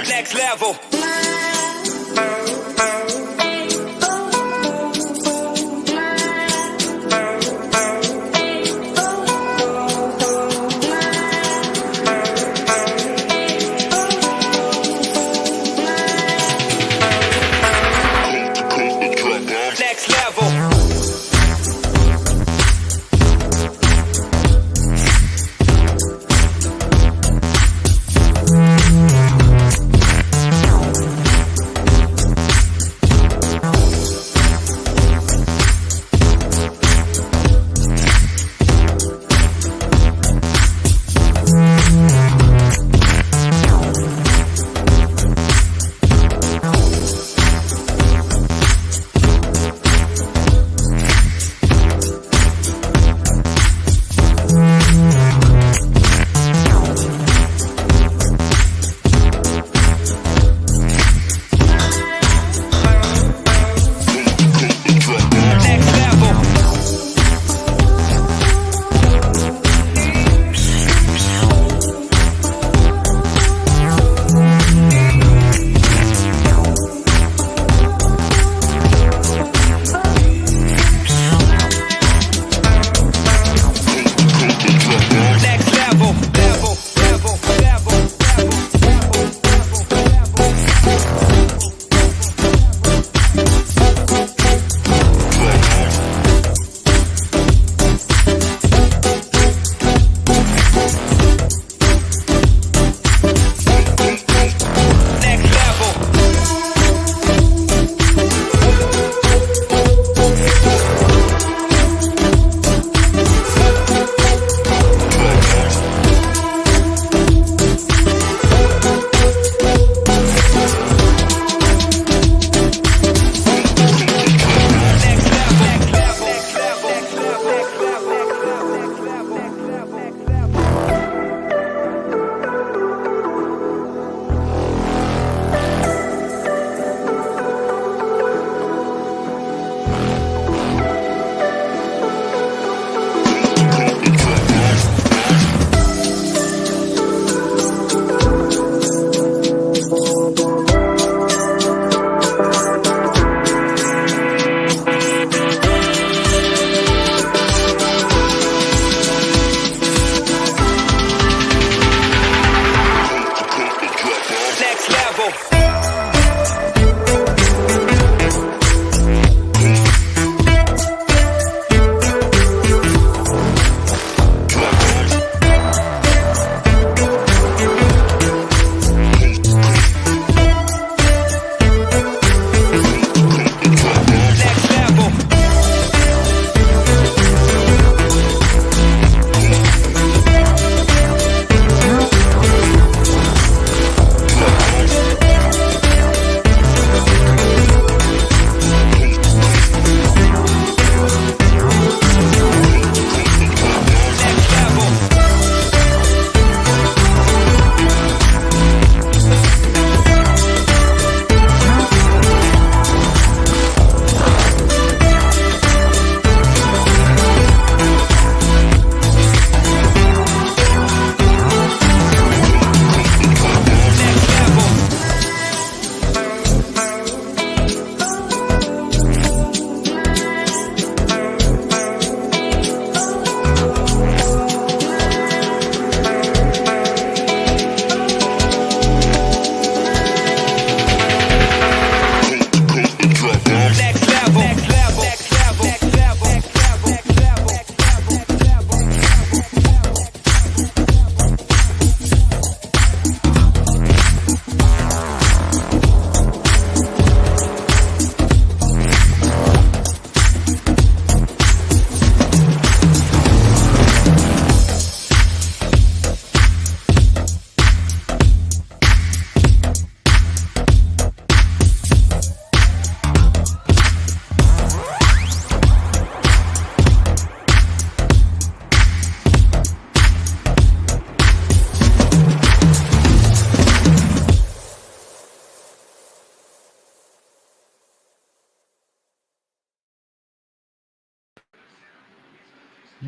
Next level. Next level.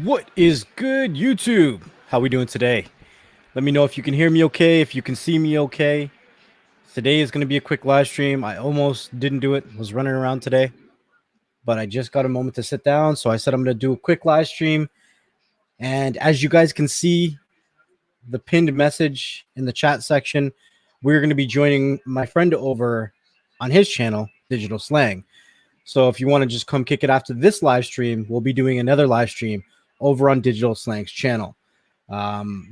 What is good, YouTube? How we doing today? Let me know if you can hear me okay, if you can see me okay. Today is going to be a quick live stream. I almost didn't do it. Was running around today, but I just got a moment to sit down. So I said I'm going to do a quick live stream. And as you guys can see, the pinned message in the chat section, we're going to be joining my friend over on his channel, Digital Slang. So if you want to just come kick it after this live stream, we'll be doing another live stream over on Digital Slang's channel.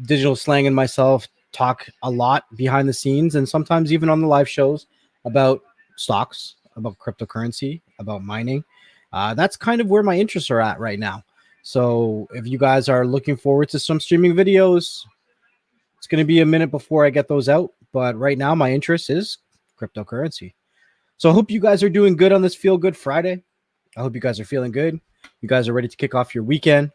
Digital Slang and myself talk a lot behind the scenes and sometimes even on the live shows about stocks, about cryptocurrency, about mining. That's kind of where my interests are at right now. So if you guys are looking forward to some streaming videos, it's going to be a minute before I get those out. But right now, my interest is cryptocurrency. So I hope you guys are doing good on this Feel Good Friday. I hope you guys are feeling good. You guys are ready to kick off your weekend.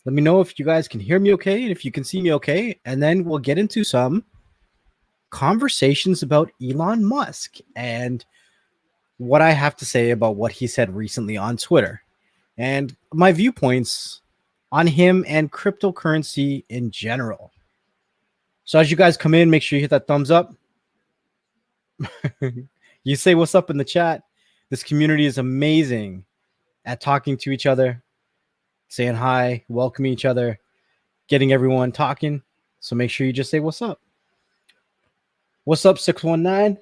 Let me know if you guys can hear me okay and if you can see me okay. And then we'll get into some conversations about Elon Musk and what I have to say about what he said recently on Twitter and my viewpoints on him and cryptocurrency in general. So as you guys come in, make sure you hit that thumbs up. You say what's up in the chat. This community is amazing at talking to each other, saying hi, welcoming each other, getting everyone talking. So make sure you just say what's up. What's up, 619?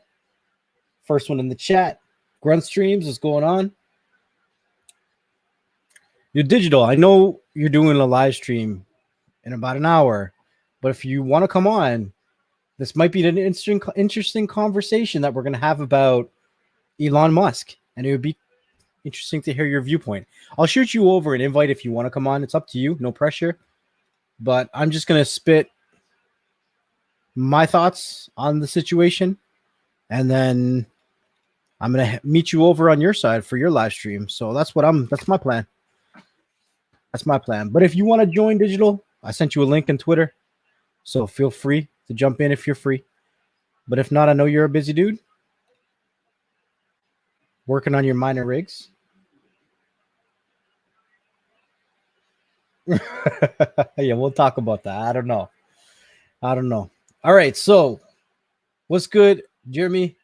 First one in the chat. Grunt Streams, what's going on? You're digital. I know you're doing a live stream in about an hour, but if you want to come on, this might be an interesting conversation that we're going to have about Elon Musk, and it would be interesting to hear your viewpoint. I'll shoot you over an invite if you want to come on. It's up to you. No pressure. But I'm just going to spit my thoughts on the situation, and then I'm going to meet you over on your side for your live stream. So that's my plan. That's my plan. But if you want to join Digital, I sent you a link on Twitter. So feel free to jump in if you're free. But if not, I know you're a busy dude working on your minor rigs. Yeah, we'll talk about that. I don't know. All right, so what's good, Jeremy?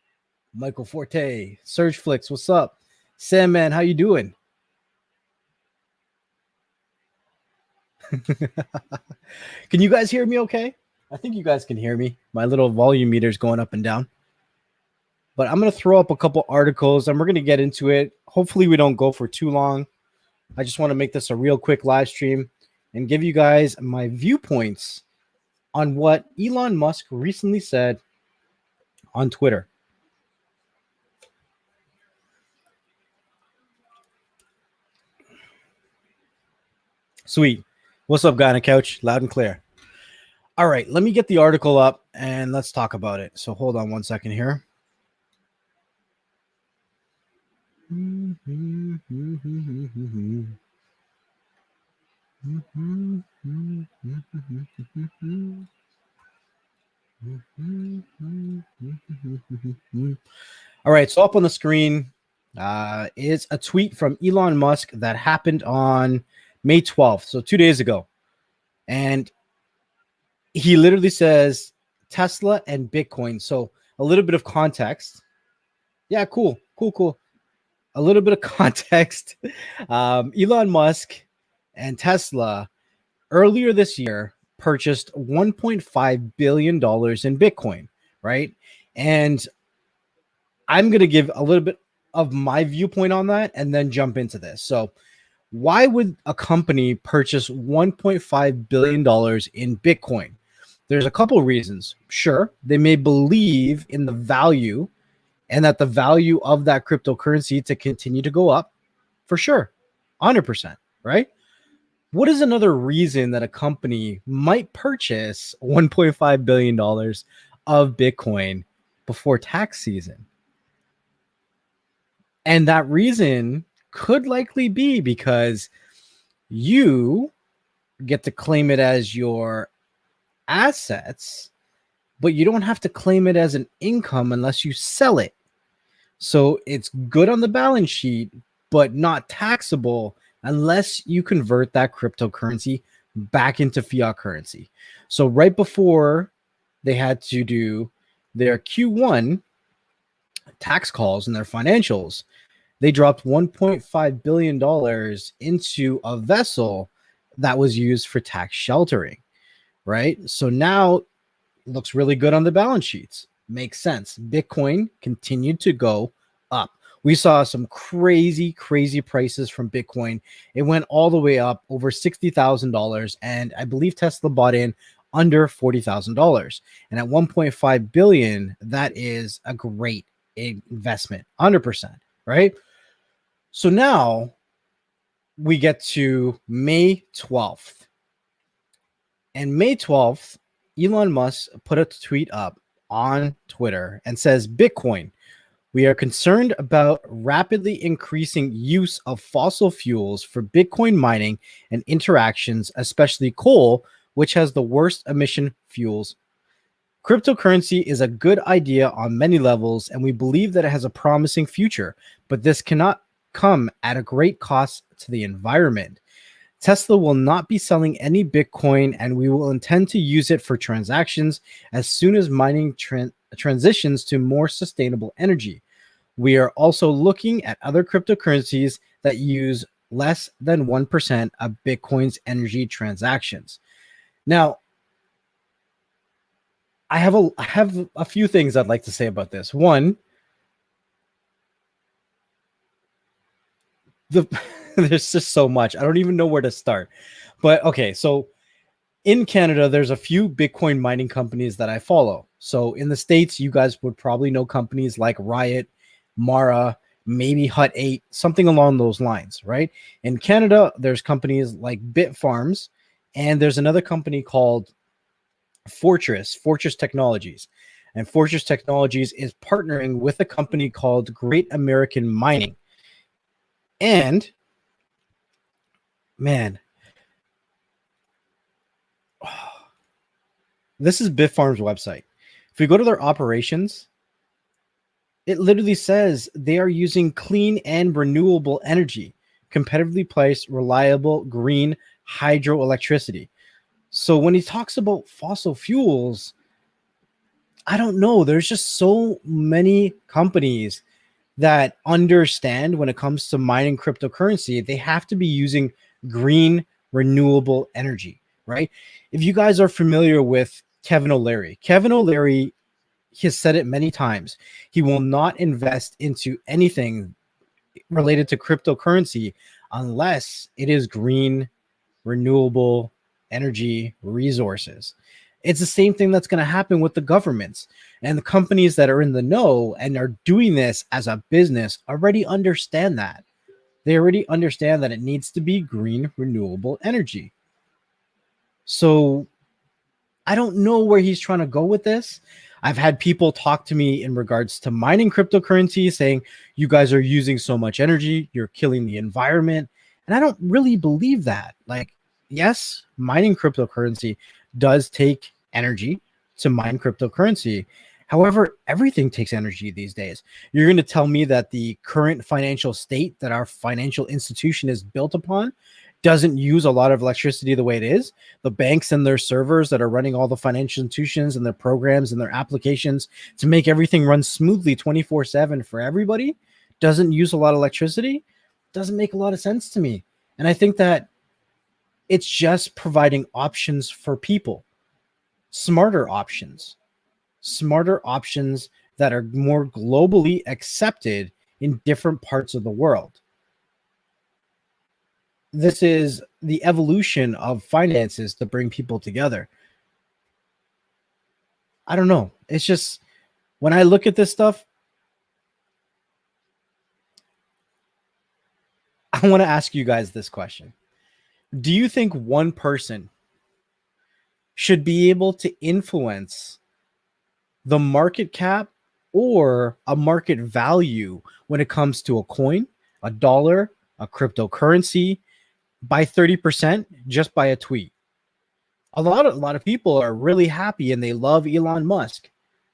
Michael Forte, Surge Flicks, what's up? Sam, man, how you doing? Can you guys hear me okay? I think you guys can hear me. My little volume meter's going up and down. But I'm going to throw up a couple articles and we're going to get into it. Hopefully we don't go for too long. I just want to make this a real quick live stream and give you guys my viewpoints on what Elon Musk recently said on Twitter. Sweet. What's up, guy on the couch? Loud and clear. All right, let me get the article up and let's talk about it. So hold on one second here. All right, so up on the screen is a tweet from Elon Musk that happened on May 12th, so 2 days ago. And he literally says Tesla and Bitcoin. So a little bit of context. Yeah, cool. A little bit of context. Elon Musk and Tesla earlier this year purchased $1.5 billion in Bitcoin, right? And I'm going to give a little bit of my viewpoint on that and then jump into this. So why would a company purchase $1.5 billion in Bitcoin? There's a couple of reasons. Sure, they may believe in the value and that the value of that cryptocurrency to continue to go up, for sure, 100%, right? What is another reason that a company might purchase $1.5 billion of Bitcoin before tax season? And that reason could likely be because you get to claim it as your assets, but you don't have to claim it as an income unless you sell it. So it's good on the balance sheet, but not taxable unless you convert that cryptocurrency back into fiat currency. So right before they had to do their Q1 tax calls and their financials, they dropped $1.5 billion into a vessel that was used for tax sheltering, right? So now it looks really good on the balance sheets. Makes sense. Bitcoin continued to go up. We saw some crazy prices from Bitcoin. It went all the way up over $60,000. And I believe Tesla bought in under $40,000. And at 1.5 billion, that is a great investment, 100%, right? So now we get to May 12th. And May 12th, Elon Musk put a tweet up on Twitter and says, Bitcoin, we are concerned about rapidly increasing use of fossil fuels for Bitcoin mining and interactions, especially coal, which has the worst emission fuels. Cryptocurrency is a good idea on many levels, and we believe that it has a promising future, but this cannot come at a great cost to the environment. Tesla will not be selling any Bitcoin, and we will intend to use it for transactions as soon as mining transitions to more sustainable energy. We are also looking at other cryptocurrencies that use less than 1% of Bitcoin's energy transactions. Now, I have a few things I'd like to say about this. One, there's just so much. I don't even know where to start. But okay, so in Canada, there's a few Bitcoin mining companies that I follow. So in the States, you guys would probably know companies like Riot, Mara, maybe Hut 8, something along those lines, right? In Canada, there's companies like Bitfarms, and there's another company called Fortress Technologies. And Fortress Technologies is partnering with a company called Great American Mining. And man, this is Bitfarms' website. If we go to their operations, it literally says they are using clean and renewable energy, competitively priced, reliable, green hydroelectricity. So when he talks about fossil fuels, I don't know. There's just so many companies that understand when it comes to mining cryptocurrency, they have to be using green renewable energy, right? If you guys are familiar with Kevin O'Leary, he has said it many times. He will not invest into anything related to cryptocurrency unless it is green, renewable energy resources. It's the same thing that's going to happen with the governments and the companies that are in the know and are doing this as a business already understand that. They already understand that it needs to be green, renewable energy. So I don't know where he's trying to go with this. I've had people talk to me in regards to mining cryptocurrency saying, you guys are using so much energy, you're killing the environment. And I don't really believe that. Like, yes, mining cryptocurrency does take energy to mine cryptocurrency. However, everything takes energy these days. You're going to tell me that the current financial state that our financial institution is built upon doesn't use a lot of electricity the way it is. The banks and their servers that are running all the financial institutions and their programs and their applications to make everything run smoothly 24/7 for everybody doesn't use a lot of electricity. Doesn't make a lot of sense to me. And I think that it's just providing options for people, smarter options that are more globally accepted in different parts of the world. This is the evolution of finances to bring people together. I don't know. It's just when I look at this stuff, I want to ask you guys this question. Do you think one person should be able to influence the market cap or a market value when it comes to a coin, a dollar, a cryptocurrency by 30% just by a tweet? A lot of people are really happy and they love Elon Musk.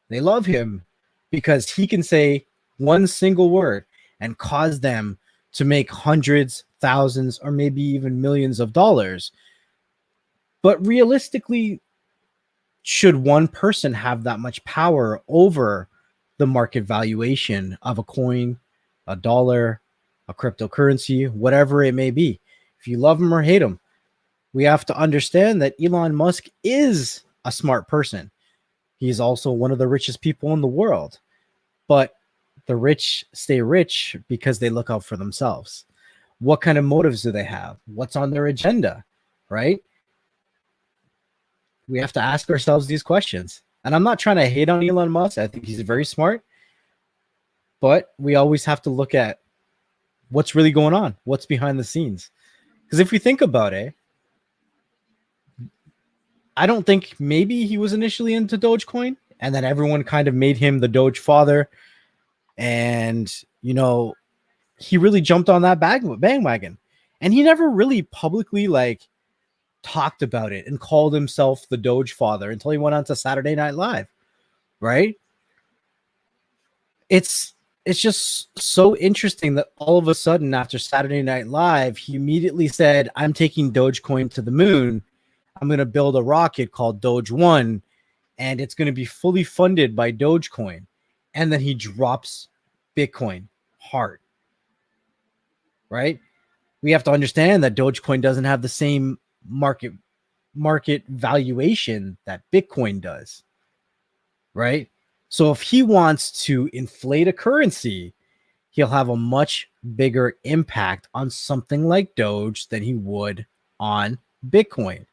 They love him because he can say one single word and cause them to make hundreds, thousands, or maybe even millions of dollars But realistically, should one person have that much power over the market valuation of a coin, a dollar, a cryptocurrency, whatever it may be? If you love him or hate him, we have to understand that Elon Musk is a smart person. He's also one of the richest people in the world. But the rich stay rich because they look out for themselves. What kind of motives do they have? What's on their agenda, right? We have to ask ourselves these questions. And I'm not trying to hate on Elon Musk. I think he's very smart. But we always have to look at what's really going on, what's behind the scenes. Because if we think about it, I don't think maybe he was initially into Dogecoin and then everyone kind of made him the Doge father. And, you know, he really jumped on that bandwagon. And he never really publicly like talked about it and called himself the Doge father until he went on to Saturday Night Live, right? It's just so interesting that all of a sudden after Saturday Night Live, he immediately said, I'm taking Dogecoin to the moon. I'm going to build a rocket called Doge 1, and it's going to be fully funded by Dogecoin. And then he drops Bitcoin hard, right? We have to understand that Dogecoin doesn't have the same market valuation that Bitcoin does, right? So if he wants to inflate a currency, he'll have a much bigger impact on something like Doge than he would on Bitcoin.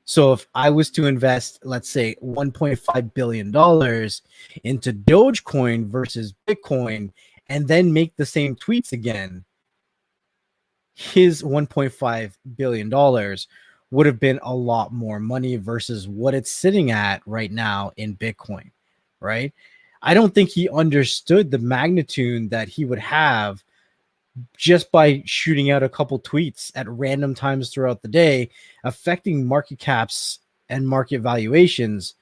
So if I was to invest, let's say, $1.5 billion into Dogecoin versus Bitcoin, and then make the same tweets again, his $1.5 billion would have been a lot more money versus what it's sitting at right now in Bitcoin, right? I don't think he understood the magnitude that he would have just by shooting out a couple tweets at random times throughout the day, affecting market caps and market valuations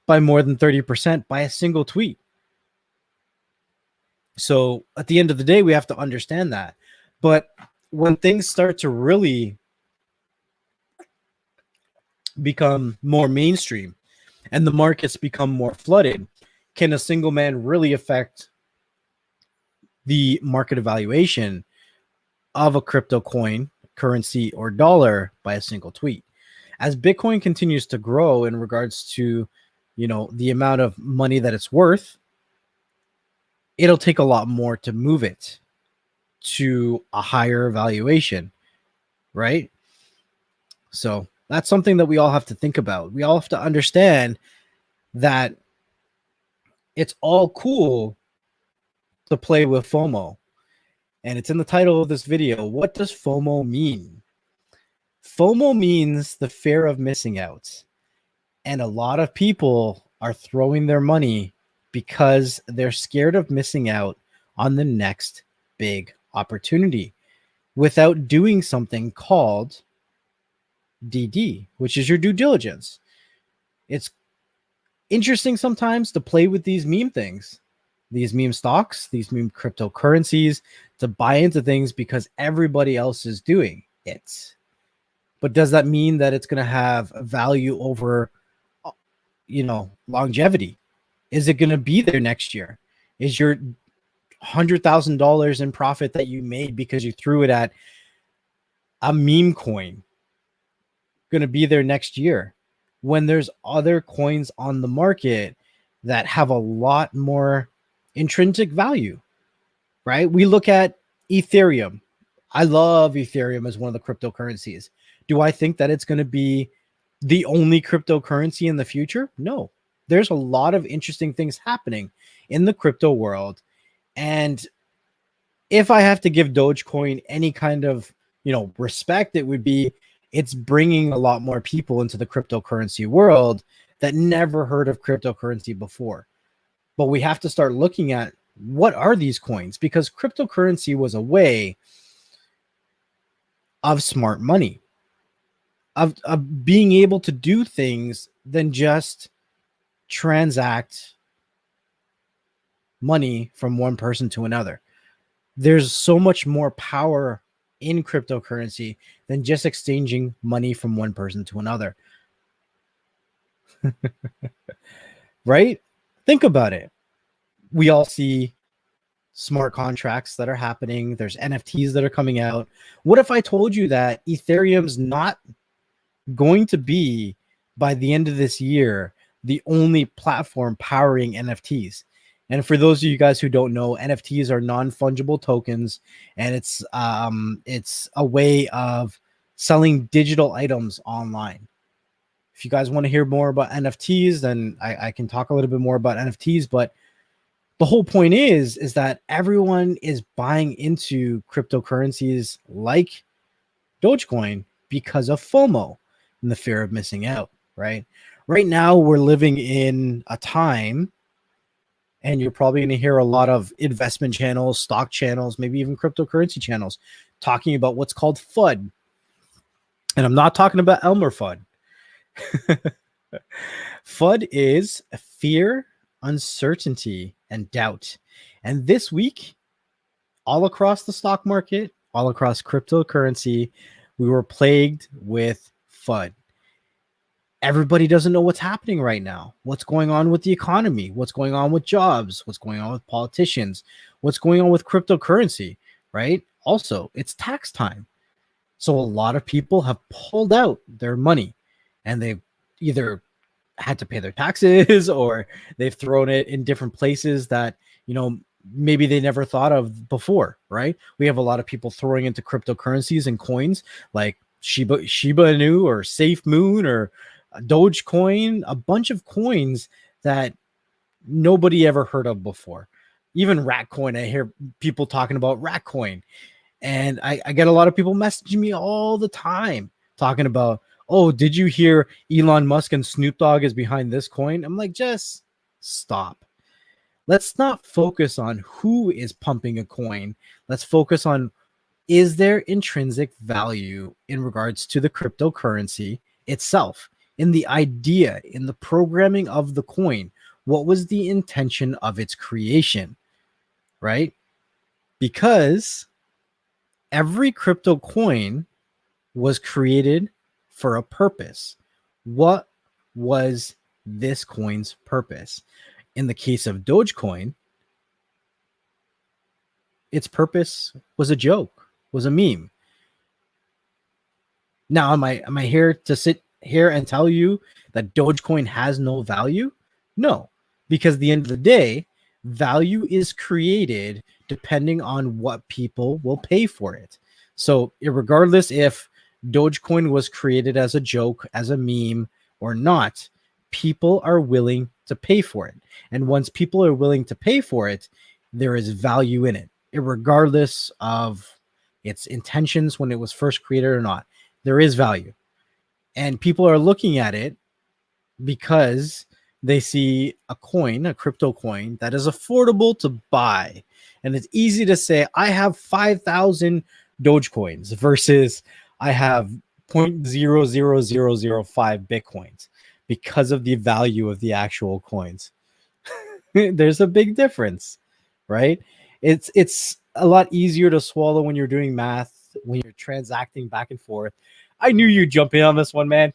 by more than 30% by a single tweet. So at the end of the day, we have to understand that. But when things start to really become more mainstream and the markets become more flooded, can a single man really affect the market evaluation of a crypto coin, currency, or dollar by a single tweet? As Bitcoin continues to grow in regards to, you know, the amount of money that it's worth, it'll take a lot more to move it to a higher valuation, right? So that's something that we all have to think about. We all have to understand that it's all cool to play with FOMO. And it's in the title of this video. What does FOMO mean? FOMO means the fear of missing out. And a lot of people are throwing their money because they're scared of missing out on the next big opportunity without doing something called DD, which is your due diligence. It's interesting sometimes to play with these meme things, these meme stocks, these meme cryptocurrencies, to buy into things because everybody else is doing it. But does that mean that it's going to have value over, you know, longevity? Is it going to be there next year? Is your $100,000 in profit that you made because you threw it at a meme coin going to be there next year when there's other coins on the market that have a lot more intrinsic value, right? We look at Ethereum. I love Ethereum as one of the cryptocurrencies. Do I think that it's going to be the only cryptocurrency in the future? No. There's a lot of interesting things happening in the crypto world. And if I have to give Dogecoin any kind of, you know, respect, it would be it's bringing a lot more people into the cryptocurrency world that never heard of cryptocurrency before. But we have to start looking at what are these coins, because cryptocurrency was a way of smart money, of being able to do things than just transact money from one person to another. There's so much more power in cryptocurrency than just exchanging money from one person to another. Right? Think about it. We all see smart contracts that are happening. There's NFTs that are coming out. What if I told you that Ethereum's not going to be, by the end of this year, the only platform powering NFTs? And for those of you guys who don't know, NFTs are non-fungible tokens, and it's a way of selling digital items online. If you guys want to hear more about NFTs, then I can talk a little bit more about NFTs. But the whole point is that everyone is buying into cryptocurrencies like Dogecoin because of FOMO and the fear of missing out, right? Right now, we're living in a time, and you're probably going to hear a lot of investment channels, stock channels, maybe even cryptocurrency channels talking about what's called FUD. And I'm not talking about Elmer Fudd. FUD is fear, uncertainty, and doubt. And this week, all across the stock market, all across cryptocurrency, we were plagued with FUD. Everybody doesn't know what's happening right now. What's going on with the economy? What's going on with jobs? What's going on with politicians? What's going on with cryptocurrency, right? Also, it's tax time. So a lot of people have pulled out their money, and they've either had to pay their taxes or they've thrown it in different places that, maybe they never thought of before, right? We have a lot of people throwing into cryptocurrencies and coins like Shiba Inu or Safe Moon or Dogecoin, a bunch of coins that nobody ever heard of before. Even Ratcoin, I hear people talking about Ratcoin. And I get a lot of people messaging me all the time talking about, oh, did you hear Elon Musk and Snoop Dogg is behind this coin? I'm like, just stop. Let's not focus on who is pumping a coin. Let's focus on, is there intrinsic value in regards to the cryptocurrency itself, in the idea, in the programming of the coin? What was the intention of its creation, right? Because every crypto coin was created for a purpose. What was this coin's purpose? In the case of Dogecoin, its purpose was a joke, was a meme. Now, am I here to sit here and tell you that Dogecoin has no value? No, because at the end of the day, value is created depending on what people will pay for it. So regardless if Dogecoin was created as a joke, as a meme or not, people are willing to pay for it. And once people are willing to pay for it, there is value in it, regardless of its intentions when it was first created or not. There is value. And people are looking at it because they see a coin, a crypto coin that is affordable to buy. And it's easy to say, I have 5,000 Dogecoins versus I have 0.00005 Bitcoins because of the value of the actual coins. There's a big difference, right? It's a lot easier to swallow when you're doing math, when you're transacting back and forth. I knew you'd jump in on this one, man.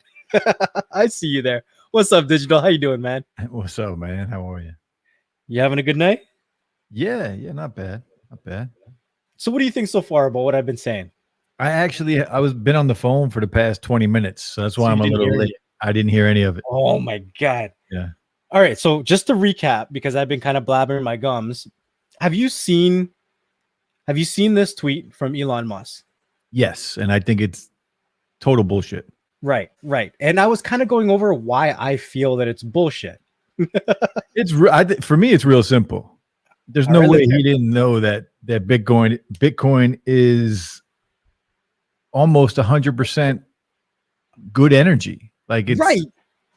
I see you there. What's up, Digital? How you doing, man? What's up, man? How are you? You having a good night? Yeah, not bad. Not bad. So what do you think so far about what I've been saying? I was been on the phone for the past 20 minutes, so that's why I'm a little late. I didn't hear any of it. Oh my God. Yeah. All right. So just to recap, because I've been kind of blabbering my gums, have you seen this tweet from Elon Musk? Yes, and I think it's total bullshit. Right. And I was kind of going over why I feel that it's bullshit. For me, it's real simple. There's no way he didn't know that Bitcoin is almost 100% good energy. Like it's right.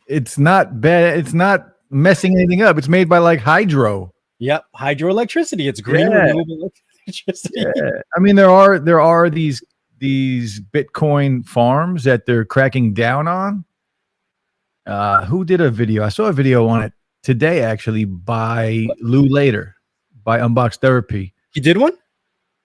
It's not bad. It's not messing anything up. It's made by like hydro. Yep, hydroelectricity. It's green renewable electricity. Yeah. I mean, there are these Bitcoin farms that they're cracking down on. Who did a video? I saw a video on it today, actually, by Lou Later, by Unbox Therapy. He did one?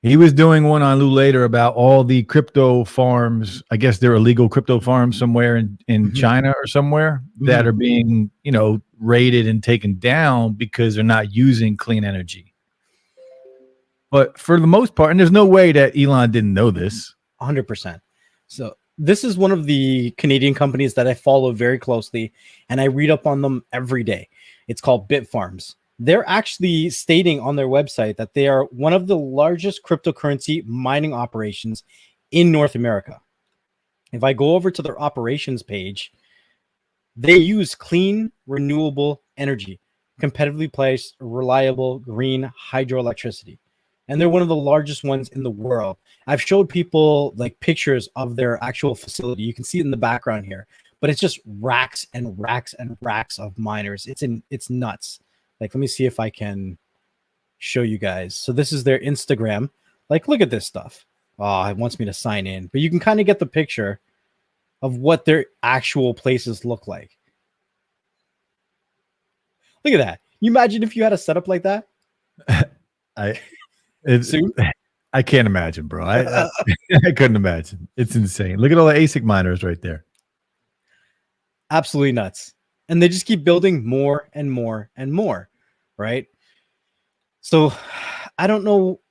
He was doing one on Lou later about all the crypto farms. I guess they're illegal crypto farms somewhere in China or somewhere that are being, raided and taken down because they're not using clean energy. But for the most part, and there's no way that Elon didn't know this. 100%. So this is one of the Canadian companies that I follow very closely, and I read up on them every day. It's called Bitfarms. They're actually stating on their website that they are one of the largest cryptocurrency mining operations in North America. If I go over to their operations page, they use clean, renewable energy, competitively priced, reliable, green hydroelectricity. And they're one of the largest ones in the world. I've showed people like pictures of their actual facility. You can see it in the background here, but it's just racks and racks and racks of miners. It's nuts. Like, let me see if I can show you guys. So this is their Instagram. Like, look at this stuff. Oh, it wants me to sign in, but you can kind of get the picture of what their actual places look like. Look at that. You imagine if you had a setup like that? I can't imagine, bro. I couldn't imagine. It's insane. Look at all the ASIC miners right there. Absolutely nuts. And they just keep building more and more and more, right? So I don't know.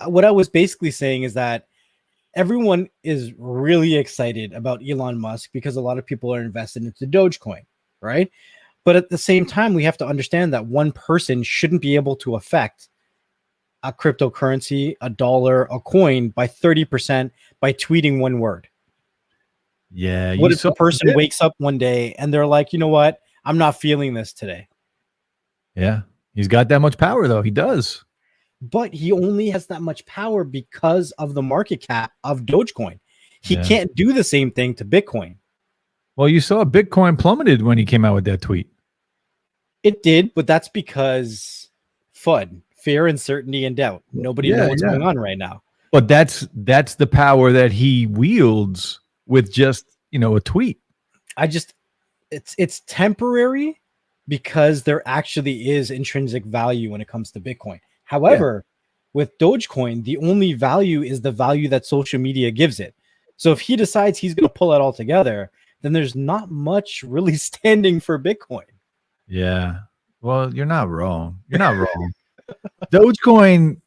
What I was basically saying is that everyone is really excited about Elon Musk because a lot of people are invested into Dogecoin, right? But at the same time, we have to understand that one person shouldn't be able to affect a cryptocurrency, a dollar, a coin by 30% by tweeting one word. Yeah. What if the person wakes up one day and they're like, you know what? I'm not feeling this today. Yeah. He's got that much power, though. He does. But he only has that much power because of the market cap of Dogecoin. He can't do the same thing to Bitcoin. Well, you saw Bitcoin plummeted when he came out with that tweet. It did, but that's because FUD, fear, uncertainty, and doubt. Nobody knows what's going on right now. But that's the power that he wields with just, a tweet. It's temporary because there actually is intrinsic value when it comes to Bitcoin. However, with Dogecoin, the only value is the value that social media gives it. So if he decides he's going to pull it all together, then there's not much really standing for Bitcoin. Yeah. Well, you're not wrong. You're not wrong. Dogecoin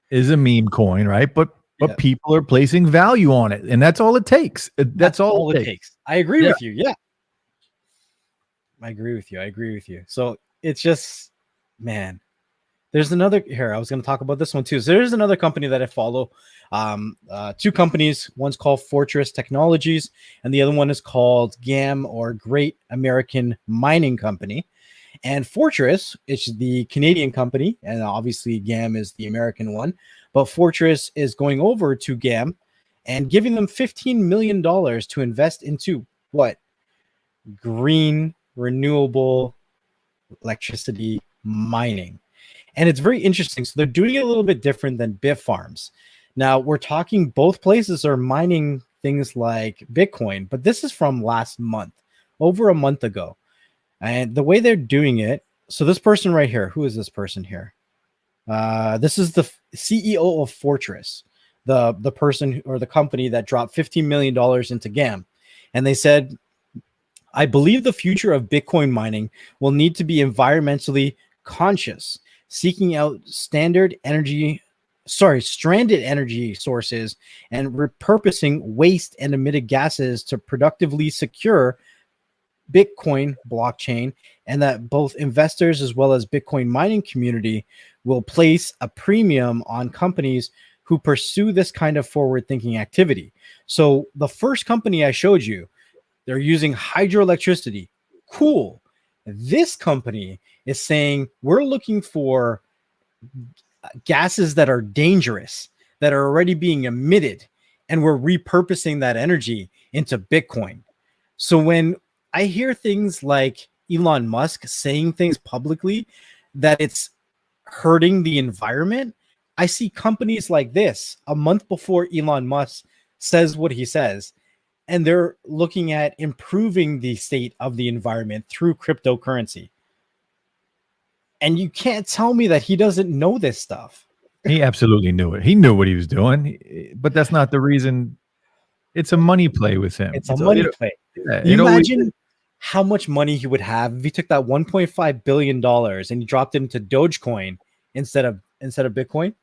is a meme coin, right? But people are placing value on it, and that's all it takes. That's all it takes. I agree with you. Yeah. I agree with you. So it's just, man, there's another here. I was going to talk about this one too. So there's another company that I follow. Two companies. One's called Fortress Technologies, and the other one is called GAM, or Great American Mining Company. And Fortress is the Canadian company, and obviously GAM is the American one. But Fortress is going over to GAM and giving them $15 million to invest into what? Green, renewable electricity mining. And it's very interesting. So they're doing it a little bit different than Bitfarms. Now, we're talking both places are mining things like Bitcoin, but this is from last month, over a month ago. And the way they're doing it, so this person right here, who is this person here? This is the CEO of Fortress, the person or the company that dropped $15 million into GAM. And they said, I believe the future of Bitcoin mining will need to be environmentally conscious, seeking out stranded energy sources and repurposing waste and emitted gases to productively secure Bitcoin blockchain, and that both investors as well as Bitcoin mining community will place a premium on companies who pursue this kind of forward-thinking activity. So the first company I showed you, they're using hydroelectricity. Cool. This company is saying we're looking for gases that are dangerous, that are already being emitted, and we're repurposing that energy into Bitcoin. So when I hear things like Elon Musk saying things publicly that it's hurting the environment, I see companies like this a month before Elon Musk says what he says, and they're looking at improving the state of the environment through cryptocurrency. And you can't tell me that he doesn't know this stuff. He absolutely knew it. He knew what he was doing, but that's not the reason. It's a money play with him. It's a money play. Yeah, Can you always imagine is. how much money he would have if he took that $1.5 billion and he dropped it into Dogecoin instead of Bitcoin?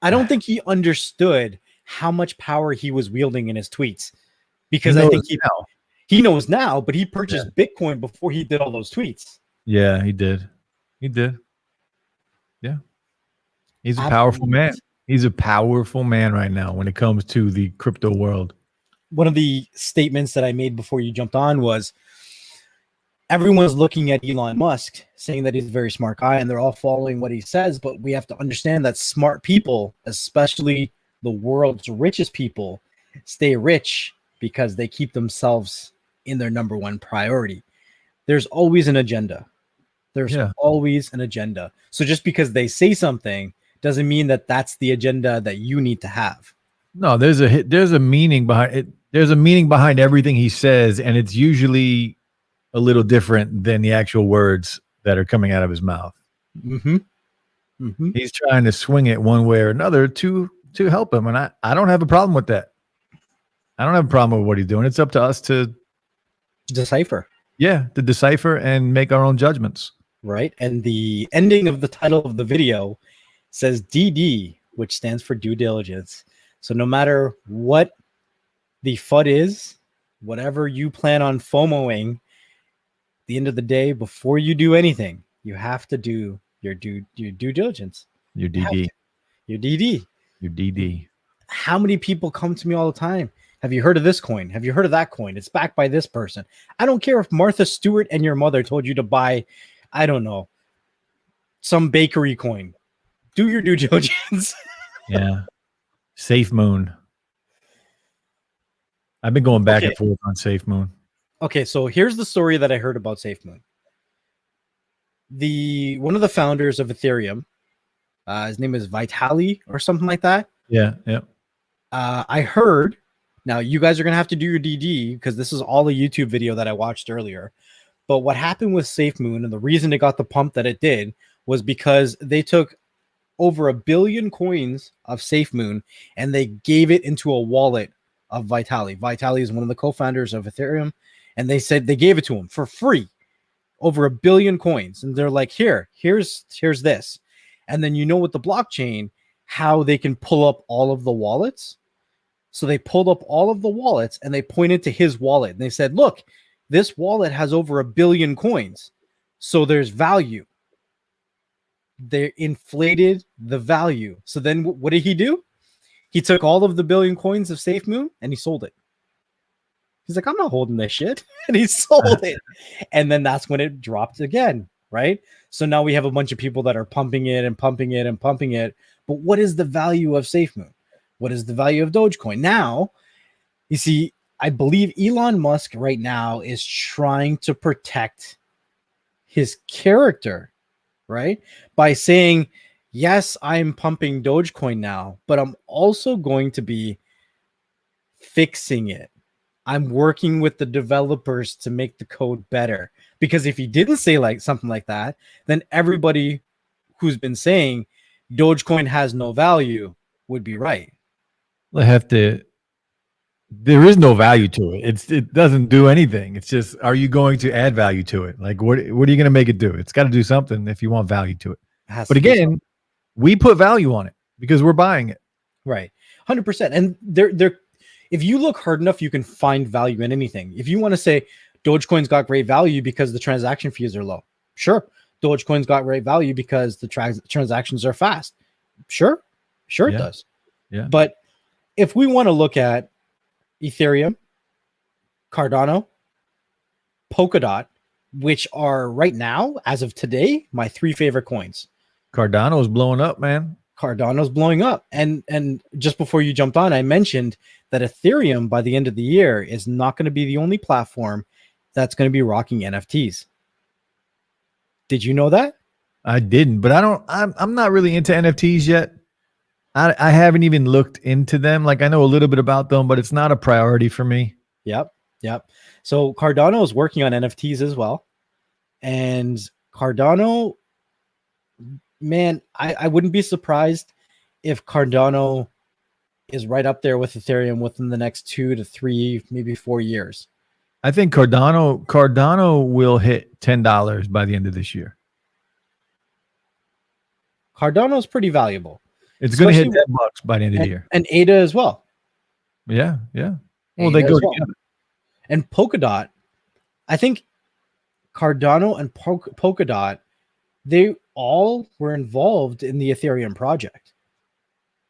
I don't think he understood how much power he was wielding in his tweets, because I think he knows now, but he purchased Bitcoin before he did all those tweets. Yeah, he did. He did. Yeah. He's a Absolutely. powerful man. He's a powerful man right now when it comes to the crypto world. One of the statements that I made before you jumped on was, everyone's looking at Elon Musk saying that he's a very smart guy and they're all following what he says, but we have to understand that smart people, especially the world's richest people, stay rich because they keep themselves in their number one priority. There's always an agenda. There's always an agenda. So just because they say something doesn't mean that that's the agenda that you need to have. No, there's a meaning behind it. There's a meaning behind everything he says, and it's usually a little different than the actual words that are coming out of his mouth. Mm-hmm. Mm-hmm. He's trying to swing it one way or another to help him, and I don't have a problem with that. I don't have a problem with what he's doing. It's up to us to decipher. Yeah, to decipher and make our own judgments. Right. And the ending of the title of the video says DD, which stands for due diligence. So no matter what the FUD is, whatever you plan on FOMOing, at the end of the day, before you do anything, you have to do your due diligence. Your DD. Your DD. Your DD. How many people come to me all the time? Have you heard of this coin? Have you heard of that coin? It's backed by this person. I don't care if Martha Stewart and your mother told you to buy, I don't know, some bakery coin. Do your due diligence. Yeah. Safe Moon. I've been going back and forth on Safe Moon. Okay, so here's the story that I heard about Safe Moon. One of the founders of Ethereum, his name is Vitalik or something like that. Yeah. I heard. Now, you guys are going to have to do your DD because this is all a YouTube video that I watched earlier. But what happened with Safe Moon, and the reason it got the pump that it did, was because they took over 1 billion coins of Safe Moon and they gave it into a wallet of Vitalik. Vitalik is one of the co-founders of Ethereum, and they said they gave it to him for free, over 1 billion coins. And they're like, here's this. And then with the blockchain, how they can pull up all of the wallets. So they pulled up all of the wallets and they pointed to his wallet and they said, look, this wallet has over 1 billion coins. So there's value. They inflated the value. So then what did he do? He took all of the 1 billion coins of Safe Moon and he sold it. He's like, I'm not holding this shit. And he sold it. And then that's when it dropped again, right? So now we have a bunch of people that are pumping it and pumping it and pumping it. But what is the value of Safe Moon? What is the value of Dogecoin? Now, you see, I believe Elon Musk right now is trying to protect his character, right? By saying, yes, I'm pumping Dogecoin now, but I'm also going to be fixing it. I'm working with the developers to make the code better. Because if he didn't say something like that, then everybody who's been saying Dogecoin has no value would be right. There is no value to it. It doesn't do anything. It's just, are you going to add value to it? Like, what are you going to make it do? It's got to do something if you want value to it. But again, we put value on it because we're buying it. Right. 100%. And there, if you look hard enough, you can find value in anything. If you want to say Dogecoin's got great value because the transaction fees are low. Sure. Dogecoin's got great value because the transactions are fast. Sure. It does. Yeah. But if we want to look at Ethereum, Cardano, Polkadot, which are right now, as of today, my 3 favorite coins. Cardano's blowing up, man. Cardano's blowing up. And just before you jumped on, I mentioned that Ethereum by the end of the year is not going to be the only platform that's going to be rocking NFTs. Did you know that? I didn't, but I'm not really into NFTs yet. I haven't even looked into them. Like, I know a little bit about them, but it's not a priority for me. Yep. So Cardano is working on NFTs as well. And Cardano, man, I wouldn't be surprised if Cardano is right up there with Ethereum within the next 2 to 3, maybe 4 years. I think Cardano will hit $10 by the end of this year. Cardano is pretty valuable. It's going to hit $10 by the end of the year. And ADA as well. Yeah, yeah. Well, ADA they go as well. together. And Polkadot, I think Cardano and Polkadot, they all were involved in the Ethereum project.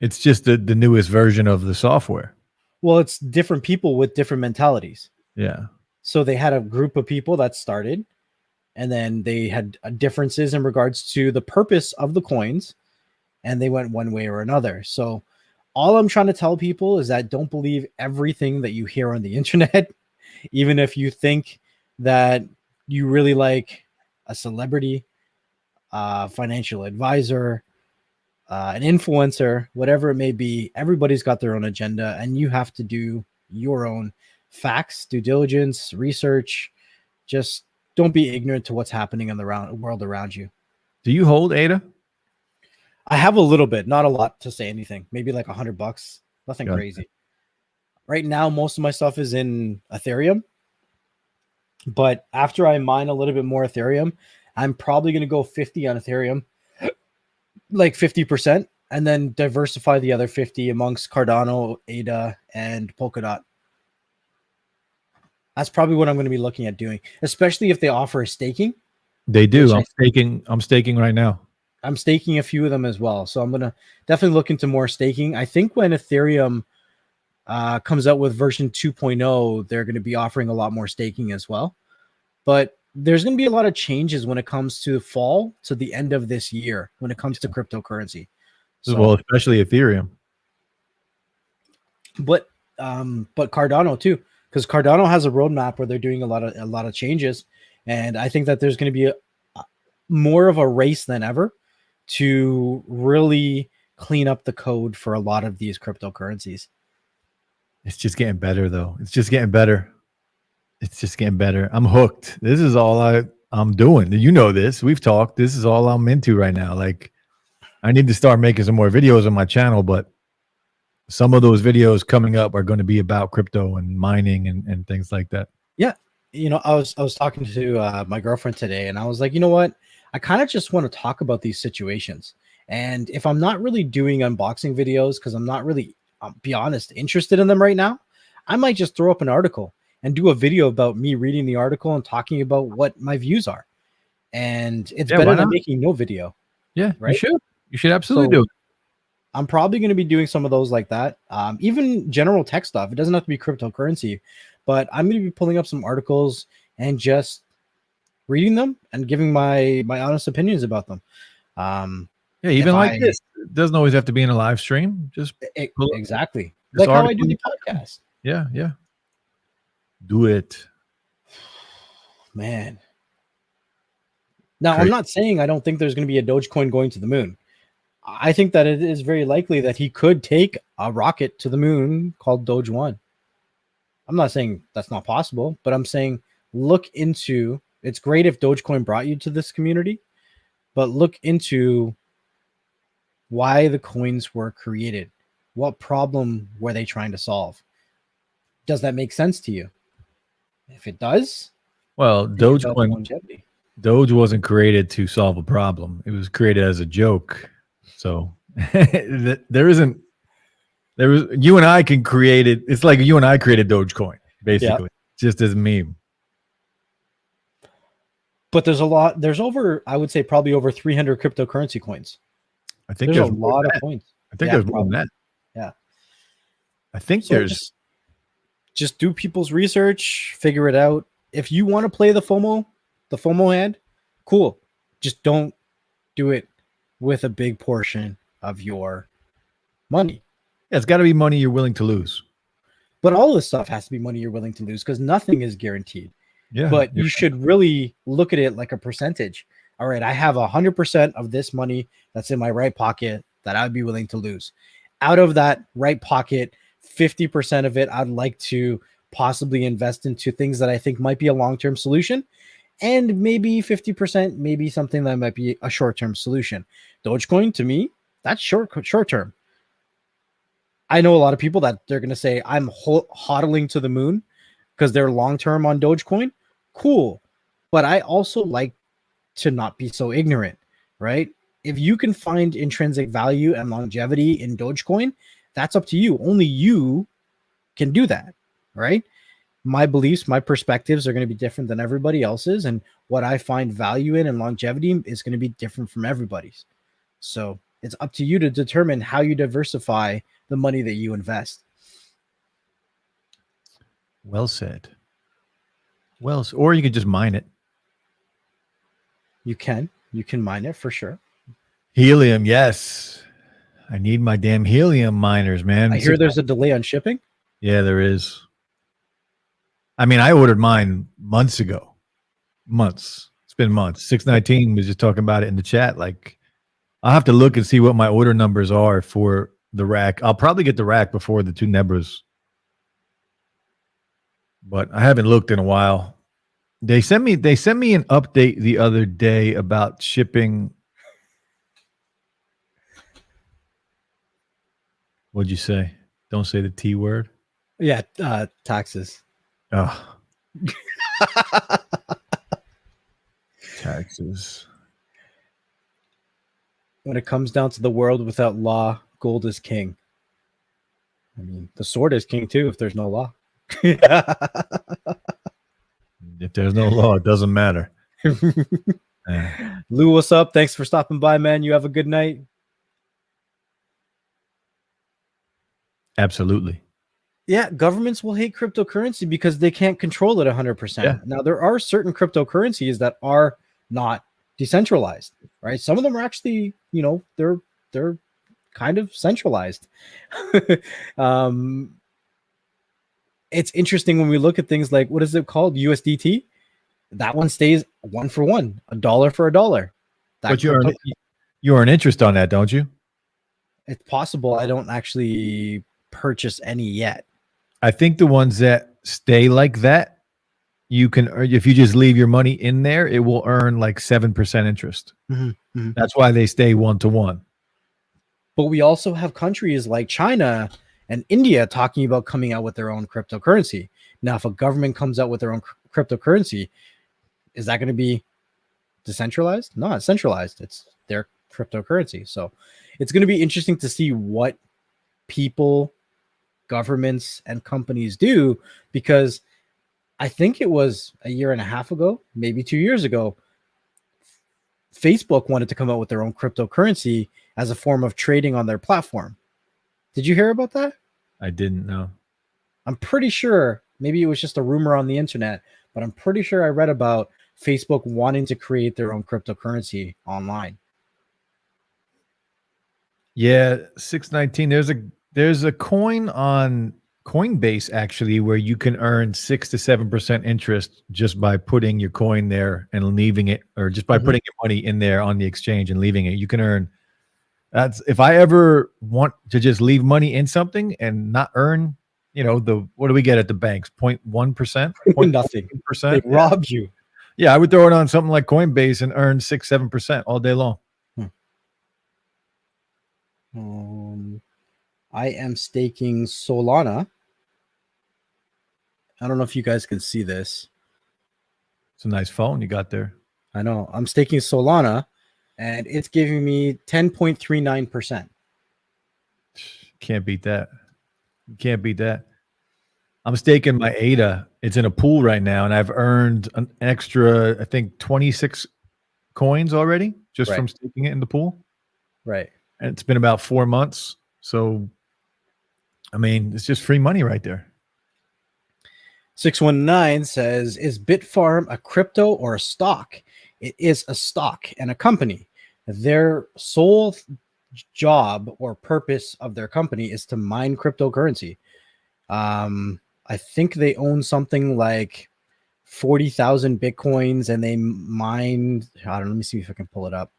It's just the newest version of the software. Well, it's different people with different mentalities. Yeah. So they had a group of people that started, and then they had differences in regards to the purpose of the coins, and they went one way or another. So all I'm trying to tell people is that don't believe everything that you hear on the internet, even if you think that you really like a celebrity, financial advisor, an influencer, whatever it may be. Everybody's got their own agenda, and you have to do your own facts, due diligence, research. Just don't be ignorant to what's happening in the world around you. Do you hold ADA? I have a little bit, not a lot to say anything. Maybe like $100, nothing crazy. Right now, most of my stuff is in Ethereum. But after I mine a little bit more Ethereum, I'm probably going to go 50 on Ethereum, like 50%, and then diversify the other 50 amongst Cardano, ADA, and Polkadot. That's probably what I'm going to be looking at doing, especially if they offer a staking. They do. I'm staking right now. I'm staking a few of them as well. So I'm going to definitely look into more staking. I think when Ethereum comes out with version 2.0, they're going to be offering a lot more staking as well. But there's going to be a lot of changes when it comes to fall to the end of this year when it comes to cryptocurrency. So, well, especially Ethereum. But Cardano too, because Cardano has a roadmap where they're doing a lot of changes, and I think that there's going to be more of a race than ever to really clean up the code for a lot of these cryptocurrencies. It's just getting better, though. It's just getting better. It's just getting better. I'm hooked. This is all I'm doing. You know this. We've talked. This is all I'm into right now. Like, I need to start making some more videos on my channel, but some of those videos coming up are going to be about crypto and mining and things like that. Yeah. You know, I was talking to my girlfriend today, and I was like, you know what? I kind of just want to talk about these situations. And if I'm not really doing unboxing videos, because I'm not really, I'll be honest, interested in them right now, I might just throw up an article and do a video about me reading the article and talking about what my views are. And it's better than making no video. Yeah, right? You should absolutely do it. I'm probably going to be doing some of those like that. Even general tech stuff. It doesn't have to be cryptocurrency, but I'm going to be pulling up some articles and just reading them and giving my honest opinions about them. Yeah, even like this. It doesn't always have to be in a live stream. Just exactly. Like how I do the podcast. Yeah, yeah. Do it. Man. Now, I'm not saying I don't think there's going to be a Dogecoin going to the moon. I think that it is very likely that he could take a rocket to the moon called Doge 1. I'm not saying that's not possible, but I'm saying look into, it's great if Dogecoin brought you to this community, but look into why the coins were created. What problem were they trying to solve? Does that make sense to you? If it does, well, Doge wasn't created to solve a problem. It was created as a joke. So you and I can create it. It's like you and I created Dogecoin, basically, just as a meme. But there's over, I would say probably over 300 cryptocurrency coins. I think there's a lot of coins. I think there's more than that. Yeah. I think there's just do people's research, figure it out. If you want to play the FOMO hand, cool. Just don't do it with a big portion of your money. Yeah, it's got to be money you're willing to lose. But all this stuff has to be money you're willing to lose because nothing is guaranteed. Yeah. But you should really look at it like a percentage. All right, I have 100% of this money that's in my right pocket that I'd be willing to lose. Out of that right pocket, 50% of it I'd like to possibly invest into things that I think might be a long-term solution. and maybe 50%, maybe something that might be a short-term solution. Dogecoin, to me, that's short-term. I know a lot of people that they're going to say, I'm hodling to the moon because they're long-term on Dogecoin. Cool. But I also like to not be so ignorant, right? If you can find intrinsic value and longevity in Dogecoin, that's up to you. Only you can do that, right? My beliefs, my perspectives are going to be different than everybody else's. And what I find value in and longevity is going to be different from everybody's. So it's up to you to determine how you diversify the money that you invest. Well said. Well, or you could just mine it. You can mine it for sure. Helium, yes. I need my damn helium miners, man. I hear there's a delay on shipping. Yeah, there is. I mean, I ordered mine months ago. Months. It's been months. 619 was just talking about it in the chat. Like, I'll have to look and see what my order numbers are for the rack. I'll probably get the rack before the 2 Nebras. But I haven't looked in a while. They sent me an update the other day about shipping. What'd you say? Don't say the T word. Yeah, taxes. Oh. Taxes. When it comes down to the world without law, gold is king. I mean, the sword is king too if there's no law. If there's no law, it doesn't matter. Lou, what's up? Thanks for stopping by, man. You have a good night. Absolutely. Yeah, governments will hate cryptocurrency because they can't control it 100%. Yeah. Now, there are certain cryptocurrencies that are not decentralized, right? Some of them are actually, they're kind of centralized. It's interesting when we look at things like, what is it called? USDT. That one stays 1 for 1, $1 for $1. But you earn interest on that, don't you? It's possible. I don't actually purchase any yet. I think the ones that stay like that, you can, if you just leave your money in there, it will earn like 7% interest. Mm-hmm, mm-hmm. That's why they stay 1 to 1. But we also have countries like China and India talking about coming out with their own cryptocurrency. Now, if a government comes out with their own cryptocurrency, is that going to be decentralized? No, it's centralized. It's their cryptocurrency. So it's going to be interesting to see what people, governments, and companies do, because I think it was a year and a half ago, maybe 2 years ago, Facebook wanted to come out with their own cryptocurrency as a form of trading on their platform. Did you hear about that? I didn't know. I'm pretty sure, maybe it was just a rumor on the internet, but I'm pretty sure I read about Facebook wanting to create their own cryptocurrency online. Yeah, 619. There's a coin on Coinbase actually where you can earn 6 to 7% interest just by putting your coin there and leaving it, or just by putting your money in there on the exchange and leaving it. You can earn. That's if I ever want to just leave money in something and not earn, what do we get at the banks? 0.1%? Nothing. They rob you. Yeah, I would throw it on something like Coinbase and earn 6, 7% all day long. I am staking Solana. I don't know if you guys can see this. It's a nice phone you got there. I know. I'm staking Solana, and it's giving me 10.39%. Can't beat that. You can't beat that. I'm staking my ADA. It's in a pool right now, and I've earned an extra, I think, 26 coins already just from staking it in the pool. Right. And it's been about 4 months. So, I mean, it's just free money right there. 619 says, is Bitfarm a crypto or a stock? It is a stock and a company. Their sole job or purpose of their company is to mine cryptocurrency. I think they own something like 40,000 Bitcoins, and they mine, I don't know, let me see if I can pull it up,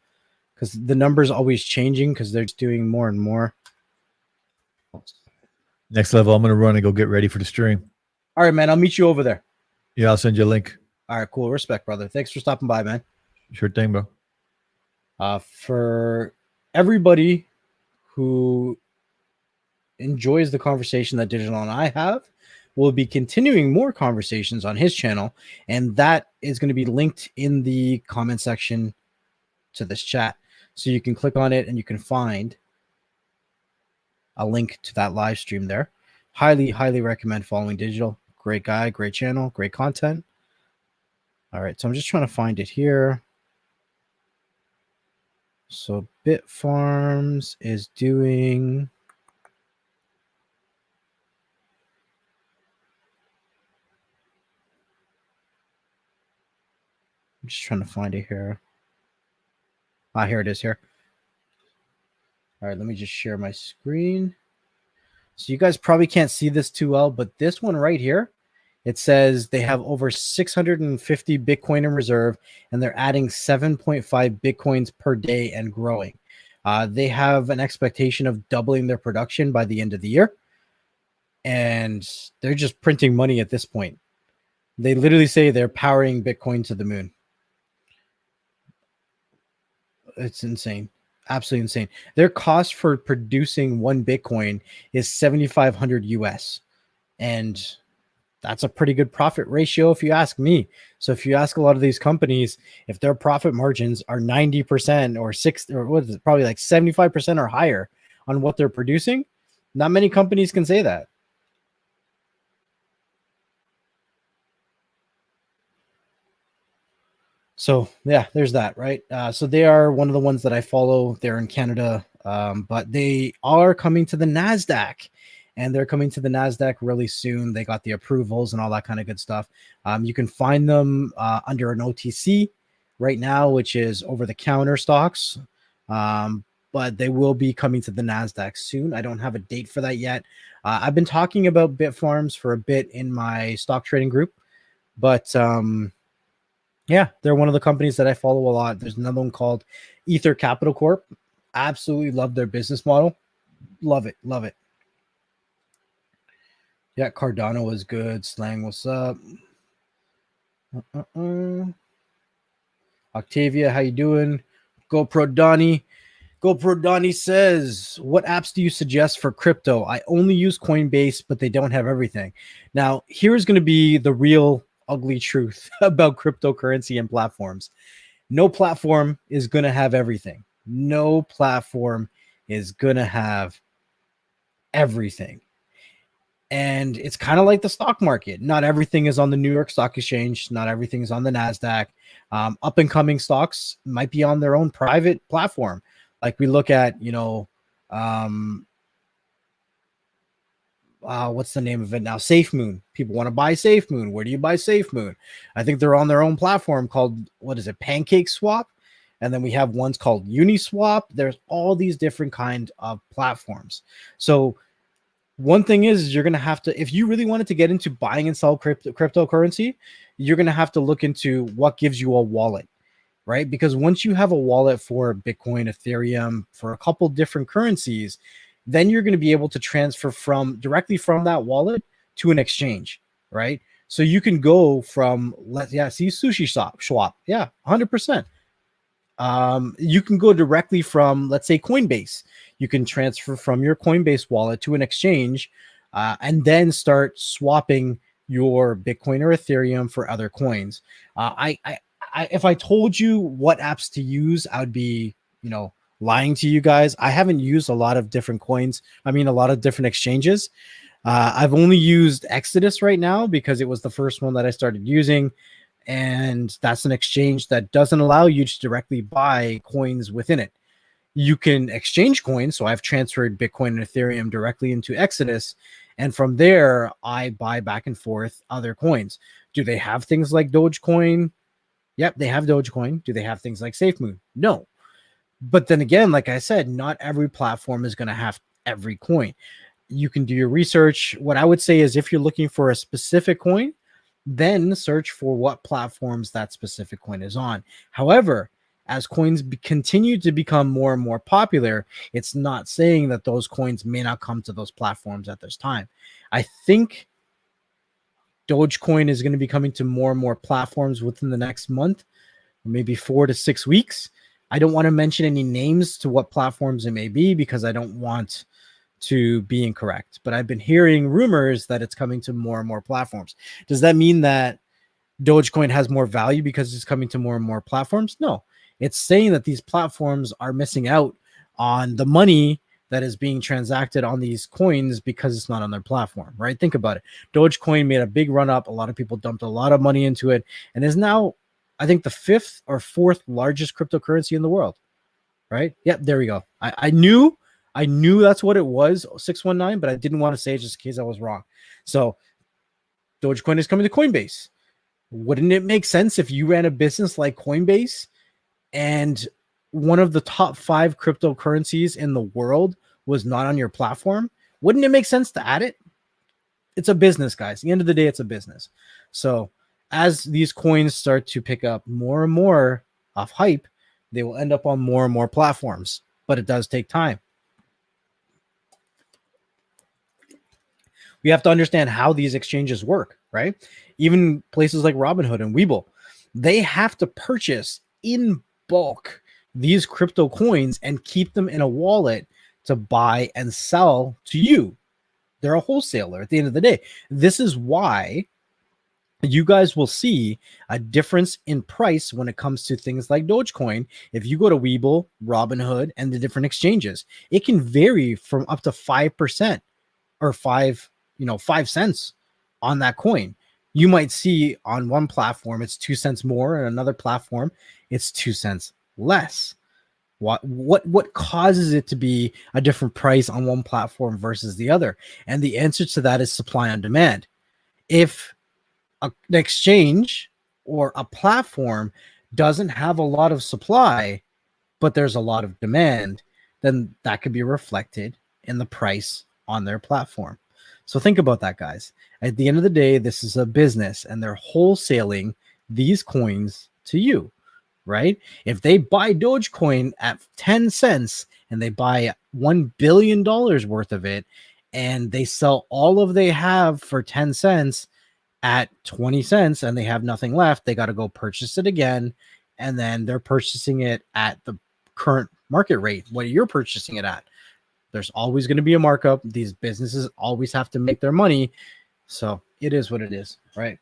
because the number's always changing because they're just doing more and more. Next level, I'm going to run and go get ready for the stream. All right, man. I'll meet you over there. Yeah, I'll send you a link. All right, cool. Respect, brother. Thanks for stopping by, man. Sure thing, bro. For everybody who enjoys the conversation that Digital and I have, we'll be continuing more conversations on his channel, and that is going to be linked in the comment section to this chat. So you can click on it and you can find a link to that live stream there. Highly, highly recommend following Digital. Great guy, great channel, great content. All right, so I'm just trying to find it here. So Bitfarms is doing... I'm just trying to find it here. Here it is here. All right, let me just share my screen. So you guys probably can't see this too well, but this one right here, it says they have over 650 Bitcoin in reserve, and they're adding 7.5 Bitcoins per day and growing. They have an expectation of doubling their production by the end of the year, and they're just printing money at this point. They literally say they're powering Bitcoin to the moon. It's insane. Absolutely insane. Their cost for producing one Bitcoin is 7,500 US. And that's a pretty good profit ratio if you ask me. So if you ask a lot of these companies, if their profit margins are 90% or 6 or what is it, probably like 75% or higher on what they're producing, not many companies can say that. So yeah, there's that, right? So they are one of the ones that I follow. They're in Canada, but they are coming to the NASDAQ, and they're coming to the NASDAQ really soon. They got the approvals and all that kind of good stuff. You can find them under an OTC right now, which is over-the-counter stocks, but they will be coming to the NASDAQ soon. I don't have a date for that yet. I've been talking about Bitfarms for a bit in my stock trading group, but yeah, they're one of the companies that I follow a lot. There's another one called Ether Capital Corp. Absolutely love their business model. Love it. Love it. Yeah, Cardano is good. Slang, what's up? Octavia, how you doing? GoPro Donnie. GoPro Donnie says, what apps do you suggest for crypto? I only use Coinbase, but they don't have everything. Now, here's going to be the real ugly truth about cryptocurrency and platforms. No platform is going to have everything. No platform is going to have everything. And it's kind of like the stock market. Not everything is on the New York Stock Exchange. Not everything is on the NASDAQ. Up and coming stocks might be on their own private platform. Like we look at, what's the name of it now? SafeMoon. People want to buy SafeMoon. Where do you buy SafeMoon? I think they're on their own platform called, what is it? Pancake Swap. And then we have ones called Uniswap. There's all these different kind of platforms. So one thing is you're going to have to, if you really wanted to get into buying and sell cryptocurrency, you're going to have to look into what gives you a wallet, right? Because once you have a wallet for Bitcoin, Ethereum, for a couple different currencies, then you're going to be able to transfer directly from that wallet to an exchange, right? So you can go from, see Sushi Swap. Yeah, 100%. You can go directly from, let's say, Coinbase. You can transfer from your Coinbase wallet to an exchange and then start swapping your Bitcoin or Ethereum for other coins. If I told you what apps to use, I would be, lying to you guys. I haven't used a lot of different coins. I mean, a lot of different exchanges. I've only used Exodus right now because it was the first one that I started using. And that's an exchange that doesn't allow you to directly buy coins within it. You can exchange coins. So I've transferred Bitcoin and Ethereum directly into Exodus. And from there, I buy back and forth other coins. Do they have things like Dogecoin? Yep, they have Dogecoin. Do they have things like SafeMoon? No. But then again, like I said, not every platform is going to have every coin. You can do your research. What I would say is if you're looking for a specific coin, then search for what platforms that specific coin is on. However, as coins continue to become more and more popular, it's not saying that those coins may not come to those platforms at this time. I think Dogecoin is going to be coming to more and more platforms within the next month, maybe 4 to 6 weeks. I don't want to mention any names to what platforms it may be because I don't want to be incorrect. But I've been hearing rumors that it's coming to more and more platforms. Does that mean that Dogecoin has more value because it's coming to more and more platforms? No. It's saying that these platforms are missing out on the money that is being transacted on these coins because it's not on their platform, right? Think about it. Dogecoin made a big run up. A lot of people dumped a lot of money into it and is now, I think, the 5th or 4th largest cryptocurrency in the world, right? Yep, there we go. I knew that's what it was, 619, but I didn't want to say it just in case I was wrong. So Dogecoin is coming to Coinbase. Wouldn't it make sense if you ran a business like Coinbase and one of the top 5 cryptocurrencies in the world was not on your platform? Wouldn't it make sense to add it? It's a business, guys. At the end of the day, it's a business. So as these coins start to pick up more and more off hype, they will end up on more and more platforms, but it does take time. We have to understand how these exchanges work, right? Even places like Robinhood and Webull, they have to purchase in bulk these crypto coins and keep them in a wallet to buy and sell to you. They're a wholesaler at the end of the day. This is why you guys will see a difference in price when it comes to things like Dogecoin. If you go to Webull, Robinhood, and the different exchanges, it can vary from up to 5% or 5 cents on that coin. You might see on one platform it's 2 cents more, and another platform it's 2 cents less. What causes it to be a different price on one platform versus the other? And the answer to that is supply and demand. If an exchange or a platform doesn't have a lot of supply, but there's a lot of demand, then that could be reflected in the price on their platform. So think about that, guys. At the end of the day, this is a business and they're wholesaling these coins to you, right? If they buy Dogecoin at 10 cents and they buy $1 billion worth of it and they sell all of they have for 10 cents at 20 cents and they have nothing left, they got to go purchase it again. And then they're purchasing it at the current market rate, what you're purchasing it at. There's always going to be a markup. These businesses always have to make their money. So it is what it is, right?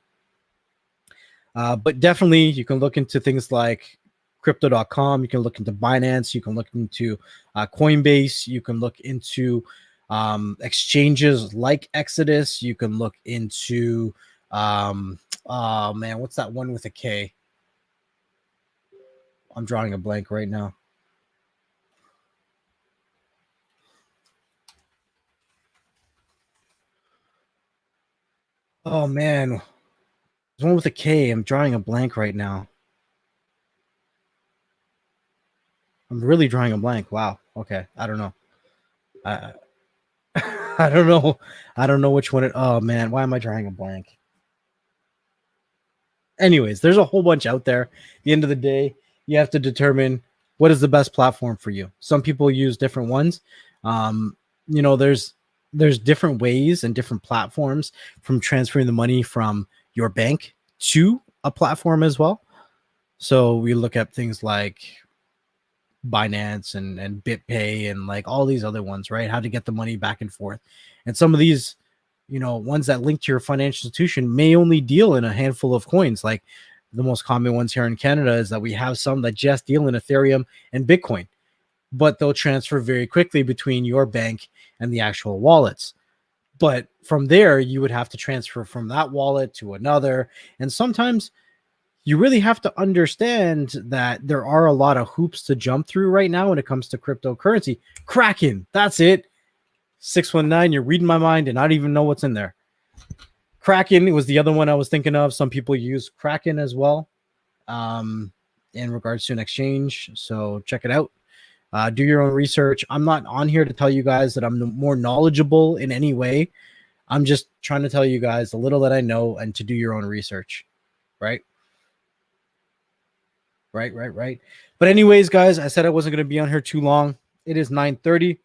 But definitely you can look into things like crypto.com. You can look into Binance. You can look into Coinbase. You can look into exchanges like Exodus. You can look into, oh man, what's that one with a K? I'm drawing a blank right now. Oh man, there's one with a K. I'm drawing a blank right now. I'm really drawing a blank. Wow. Okay. I don't know. I I don't know. I don't know which one it. Oh man, why am I drawing a blank? Anyways, there's a whole bunch out there. At the end of the day, you have to determine what is the best platform for you. Some people use different ones. There's different ways and different platforms from transferring the money from your bank to a platform as well. So we look at things like Binance and BitPay and like all these other ones, right? How to get the money back and forth. And some of these, ones that link to your financial institution may only deal in a handful of coins. Like the most common ones here in Canada is that we have some that just deal in Ethereum and Bitcoin, but they'll transfer very quickly between your bank and the actual wallets. But from there, you would have to transfer from that wallet to another. And sometimes you really have to understand that there are a lot of hoops to jump through right now when it comes to cryptocurrency. Kraken, that's it. 619, you're reading my mind and I don't even know what's in there. Kraken was the other one I was thinking of. Some people use Kraken as well in regards to an exchange. So check it out. Do your own research. I'm not on here to tell you guys that I'm more knowledgeable in any way. I'm just trying to tell you guys a little that I know and to do your own research. Right. But anyways, guys, I said I wasn't going to be on here too long. It is 9:30.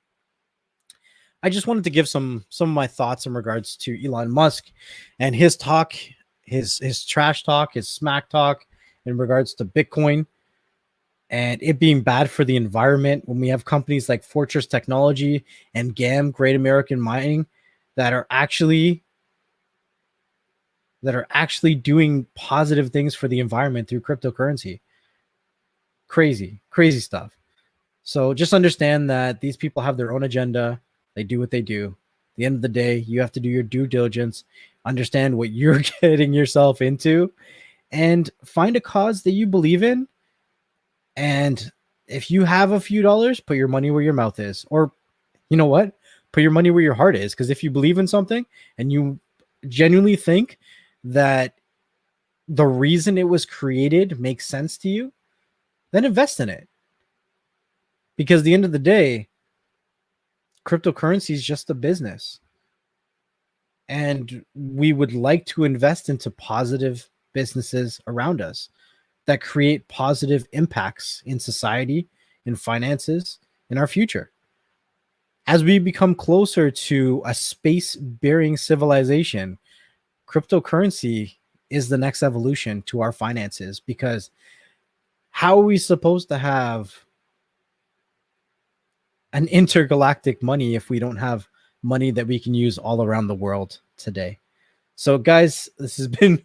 I just wanted to give some of my thoughts in regards to Elon Musk and his talk, his trash talk, his smack talk in regards to Bitcoin and it being bad for the environment when we have companies like Fortress Technology and GAM, Great American Mining, that are actually doing positive things for the environment through cryptocurrency. Crazy stuff. So just understand that these people have their own agenda. They do what they do. At the end of the day, you have to do your due diligence, understand what you're getting yourself into, and find a cause that you believe in. And if you have a few dollars, put your money where your mouth is. Or you know what? Put your money where your heart is. Because if you believe in something and you genuinely think that the reason it was created makes sense to you, then invest in it. Because at the end of the day, cryptocurrency is just a business. And we would like to invest into positive businesses around us that create positive impacts in society, in finances, in our future. As we become closer to a space-bearing civilization, cryptocurrency is the next evolution to our finances, because how are we supposed to have an intergalactic money if we don't have money that we can use all around the world today? So guys, this has been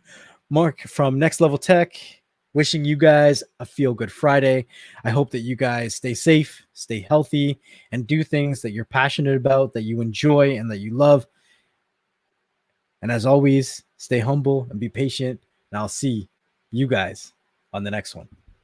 Mark from NxtLvLTech, wishing you guys a feel-good Friday. I hope that you guys stay safe, stay healthy, and do things that you're passionate about, that you enjoy, and that you love. And as always, stay humble and be patient. And I'll see you guys on the next one.